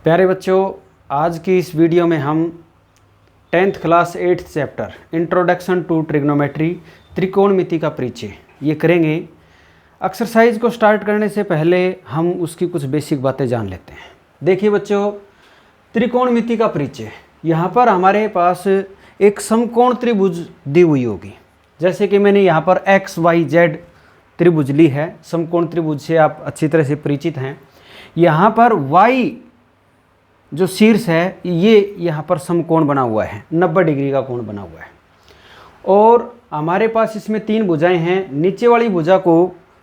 प्यारे बच्चों, आज की इस वीडियो में हम 10th class 8th chapter introduction to trigonometry त्रिकोणमिति का परिचय ये करेंगे। एक्सरसाइज को स्टार्ट करने से पहले हम उसकी कुछ बेसिक बातें जान लेते हैं। देखिए बच्चों, त्रिकोणमिति का परिचय, यहाँ पर हमारे पास एक समकोण त्रिभुज दी हुई होगी। जैसे कि मैंने यहाँ पर XYZ त्रिभुज ली है। समकोण त्रिभुज से आप अच्छी तरह से परिचित हैं। यहाँ पर Y जो शीर्ष है ये यहाँ पर समकोण बना हुआ है, 90 डिग्री का कोण बना हुआ है। और हमारे पास इसमें 3 भुजाएं हैं। नीचे वाली भुजा को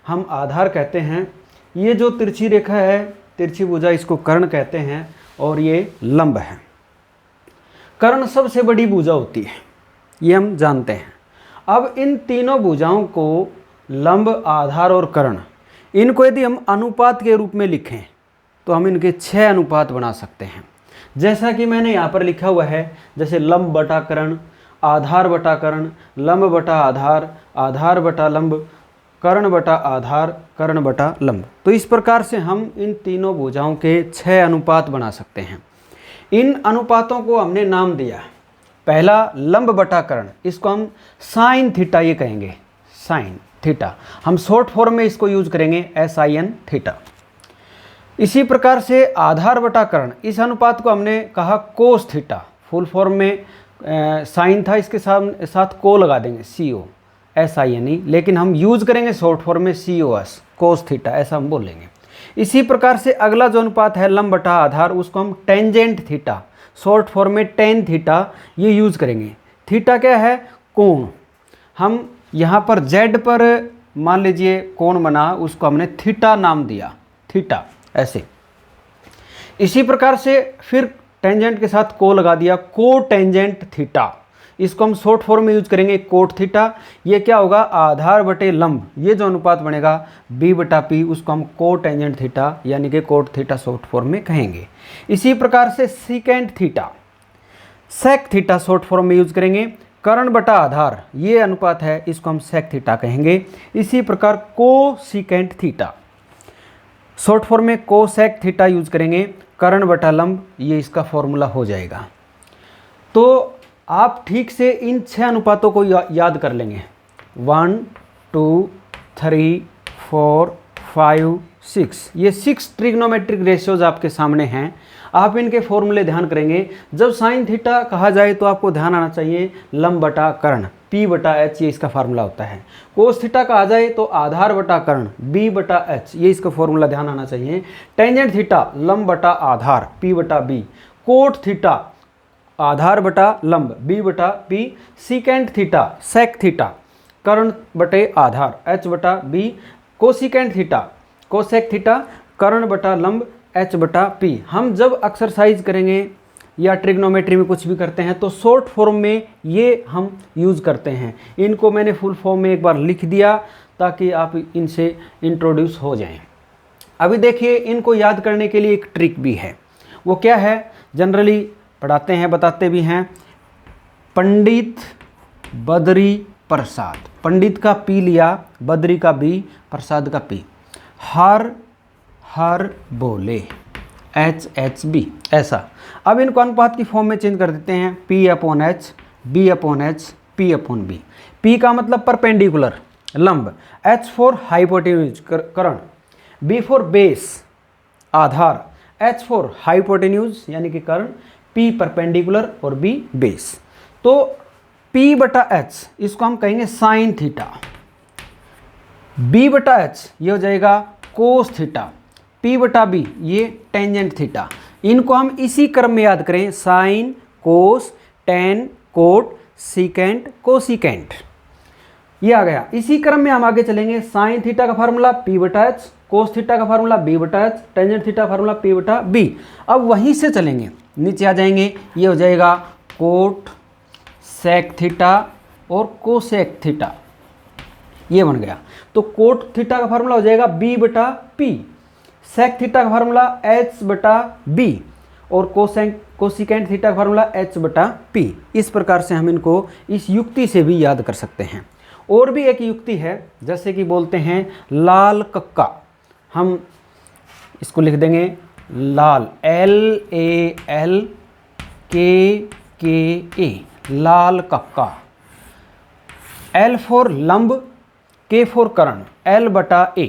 हम आधार कहते हैं। ये जो तिरछी रेखा है, तिरछी भुजा, इसको कर्ण कहते हैं। और ये लंब है। कर्ण सबसे बड़ी भुजा होती है, ये हम जानते हैं। अब इन तीनों भुजाओं को, लंब, आधार और कर्ण, इनको यदि हम अनुपात के रूप में लिखें तो हम इनके 6 अनुपात बना सकते हैं। जैसा कि मैंने यहाँ पर लिखा हुआ है, जैसे लंब बटा कर्ण, आधार बटा कर्ण, लंब बटा आधार, आधार बटा लंब, कर्ण बटा आधार, कर्ण बटा लंब। तो इस प्रकार से हम इन तीनों भुजाओं के 6 अनुपात बना सकते हैं। इन अनुपातों को हमने नाम दिया। पहला लंब बटा कर्ण, इसको हम साइन थीटा ये कहेंगे, साइन थीटा। हम शॉर्ट फॉर्म में इसको यूज करेंगे SIN थीटा। इसी प्रकार से आधार बटा कर्ण, इस अनुपात को हमने कहा कोस थीटा। फुल फॉर्म में साइन था, इसके साथ को लगा देंगे, CO SINE, लेकिन हम यूज करेंगे शॉर्ट फॉर्म में COS, कोस थीटा, ऐसा हम बोलेंगे। इसी प्रकार से अगला जो अनुपात है लंब बटा आधार, उसको हम टेंजेंट थीटा, शॉर्ट फॉर्म में टेन थीटा, ये यूज करेंगे। थीटा क्या है? कोण। हम यहाँ पर Z पर मान लीजिए कोण बना, उसको हमने थीटा नाम दिया, थीटा, ऐसे। इसी प्रकार से फिर टेंजेंट के साथ को लगा दिया, को टेंजेंट थीटा, इसको हम शॉर्ट फॉर्म में यूज करेंगे कोट थीटा। ये क्या होगा? आधार बटे लंब, ये जो अनुपात बनेगा B बटा P, उसको हम को टेंजेंट थीटा यानी कि कोट थीटा शॉर्ट फॉर्म में कहेंगे। इसी प्रकार से secant theta, sec theta short form में यूज करेंगे। कर्ण बटा आधार, ये अनुपात है, इसको हम सेक थीटा कहेंगे। इसी प्रकार को सीकेंट थीटा, शॉर्ट फॉर्म में कोसेक थीटा यूज करेंगे। कर्ण बटा लंब, ये इसका फॉर्मूला हो जाएगा। तो आप ठीक से इन 6 अनुपातों को याद कर लेंगे। 1 2 3 4 5 6, ये 6 ट्रिग्नोमेट्रिक रेशियोज आपके सामने हैं। आप इनके फॉर्मूले ध्यान करेंगे। जब साइन थीटा कहा जाए तो आपको ध्यान आना चाहिए लंब बटा कर्ण, P बटा H, ये इसका फार्मूला होता है। कोस थीटा कहा जाए तो आधार बटा कर्ण, B बटा H, ये इसका फॉर्मूला ध्यान आना चाहिए। टेंजेंट थीटा लंब बटा आधार, P बटा B। कोट थीटा आधार बटा लंब, B बटा P। Secant theta, sec theta, कर्ण बटे आधार, H बटा B। Cosecant theta, cosec theta, कर्ण बटा लंब, H बटा P। हम जब एक्सरसाइज करेंगे या ट्रिग्नोमेट्री में कुछ भी करते हैं तो शॉर्ट फॉर्म में ये हम यूज़ करते हैं। इनको मैंने फुल फॉर्म में एक बार लिख दिया ताकि आप इनसे इंट्रोड्यूस हो जाएं। अभी देखिए, इनको याद करने के लिए एक ट्रिक भी है। वो क्या है? जनरली पढ़ाते हैं, बताते भी हैं। पंडित बद्री प्रसाद, पंडित का P लिया, बद्री का B, प्रसाद का P। हर हर बोले, HHB, ऐसा। अब इनको अनुपात की फॉर्म में चेंज कर देते हैं। P/H, B/H, P/B। P का मतलब परपेंडिकुलर, लंब। H फॉर हाइपोटेन्यूज, कर्ण। B फॉर बेस, आधार। H फॉर हाइपोटेन्यूज यानी कि कर्ण। P परपेंडिकुलर और B बेस। तो P बटा H, इसको हम कहेंगे साइन थीटा। B बटा H, ये हो जाएगा कोस थीटा। P बटा B, ये टेंजेंट थीटा। इनको हम इसी क्रम में याद करें, sine, cos, tan, cot, secant, cosecant, ये आ गया। इसी क्रम में हम आगे चलेंगे। साइन थीटा का फार्मूला P बटा H, कोस थीटा का फार्मूला B बटा H, टेंजेंट थीटा का फार्मूला P बटा B। अब वहीं से चलेंगे, नीचे आ जाएंगे। ये हो जाएगा कोट सेक थीटा और कोसेक थीटा, ये बन गया। तो कोट थीटा का फार्मूला हो जाएगा B बटा P, सेक थीटा का फार्मूला H बटा B और कोसिकेंट थीटा का फार्मूला H बटा P। इस प्रकार से हम इनको इस युक्ति से भी याद कर सकते हैं। और भी एक युक्ति है, जैसे कि बोलते हैं लाल कक्का, हम इसको लिख देंगे लाल, LALKKA, लाल कक्का। L फॉर लंब, K फॉर कर्ण, L बटा A,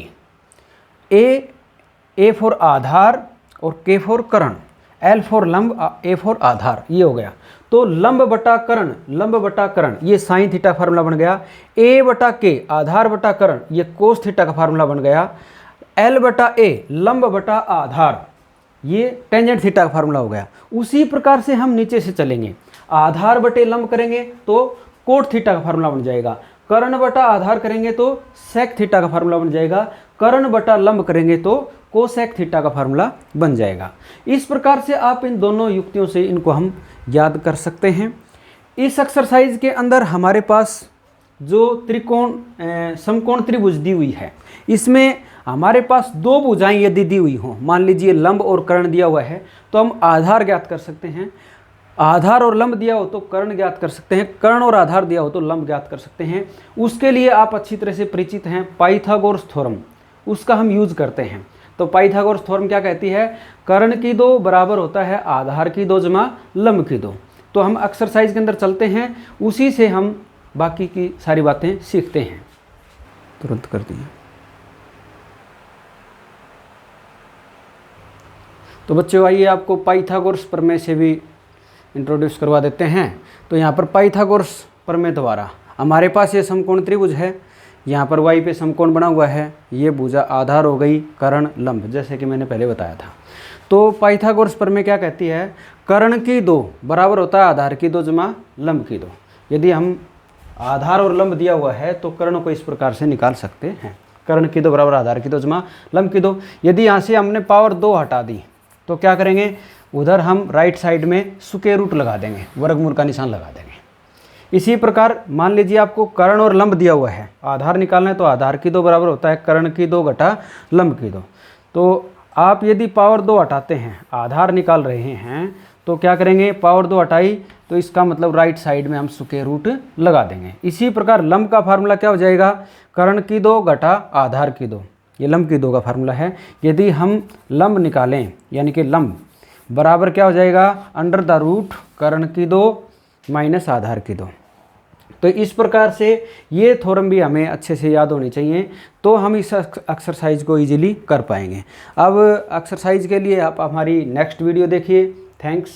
A फॉर आधार और K फॉर कर्ण, L फॉर लंब, A फॉर आधार, ये हो गया। तो लंब बटा कर्ण, ये साइन थीटा का फार्मूला बन गया। A बटा K, आधार बटा कर्ण, ये कोस थीटा का फार्मूला बन गया। L बटा A, लंब बटा आधार, ये टेंजेंट थीटा का फार्मूला हो गया। उसी प्रकार से हम नीचे से चलेंगे, आधार बटे लंब करेंगे तो कोट थीटा का फार्मूला बन जाएगा, कर्ण बटा आधार करेंगे तो सेक थीटा का फार्मूला बन जाएगा, कर्ण बटा लंब करेंगे तो कोसेक थीटा का फार्मूला बन जाएगा। इस प्रकार से आप इन दोनों युक्तियों से इनको हम याद कर सकते हैं। इस एक्सरसाइज के अंदर हमारे पास जो समकोण त्रिभुज दी हुई है, इसमें हमारे पास दो भुजाएं यदि दी हुई हों, मान लीजिए लंब और कर्ण दिया हुआ है, तो हम आधार ज्ञात कर सकते हैं। आधार और लंब दिया हो तो कर्ण ज्ञात कर सकते हैं, कर्ण और आधार दिया हो तो लंब ज्ञात कर सकते हैं। उसके लिए आप अच्छी तरह से परिचित हैं, पाइथागोरस थ्योरम, उसका हम यूज करते हैं। तो पाइथागोरस थ्योरम क्या कहती है, कर्ण की दो बराबर होता है आधार की दो जमा लंब की दो। तो हम एक्सरसाइज के अंदर चलते हैं, उसी से हम बाकी की सारी बातें सीखते हैं। तुरंत कर दिए। तो बच्चों आइए आपको पाइथागोरस प्रमेय से भी इंट्रोड्यूस करवा देते हैं। तो यहाँ पर पाइथागोरस प्रमेय द्वारा हमारे पास ये समकोण त्रिभुज है, यहाँ पर y पे समकोण बना हुआ है, ये भुजा आधार हो गई, कर्ण लंब, जैसे कि मैंने पहले बताया था। तो पाइथागोरस प्रमेय क्या कहती है, कर्ण की दो बराबर होता है आधार की दो जमा लंब की दो। यदि हम आधार और लंब दिया हुआ है तो कर्ण को इस प्रकार से निकाल सकते हैं, कर्ण की दो बराबर आधार की दो जमा लंब की दो। यदि यहाँ से हमने पावर 2 हटा दी तो क्या करेंगे, उधर हम राइट साइड में स्क्वायर रूट लगा देंगे, वर्गमूल का निशान लगा देंगे। इसी प्रकार मान लीजिए आपको कर्ण और लंब दिया हुआ है, आधार निकालना है तो आधार की दो बराबर होता है कर्ण की दो घटा लंब की दो। तो आप यदि पावर 2 हटाते हैं, आधार निकाल रहे हैं, तो क्या करेंगे, पावर 2 हटाई तो इसका मतलब राइट साइड में हम स्क्वायर रूट लगा देंगे। इसी प्रकार लंब का फार्मूला क्या हो जाएगा, कर्ण की दो घटा आधार की दो, ये लंब की दो का फार्मूला है। यदि हम लंब निकालें यानी कि लंब बराबर क्या हो जाएगा, अंडर द रूट कर्ण की दो माइनस आधार की दो। तो इस प्रकार से ये थ्योरम भी हमें अच्छे से याद होनी चाहिए, तो हम इस एक्सरसाइज को इजीली कर पाएंगे। अब एक्सरसाइज के लिए आप हमारी नेक्स्ट वीडियो देखिए। थैंक्स।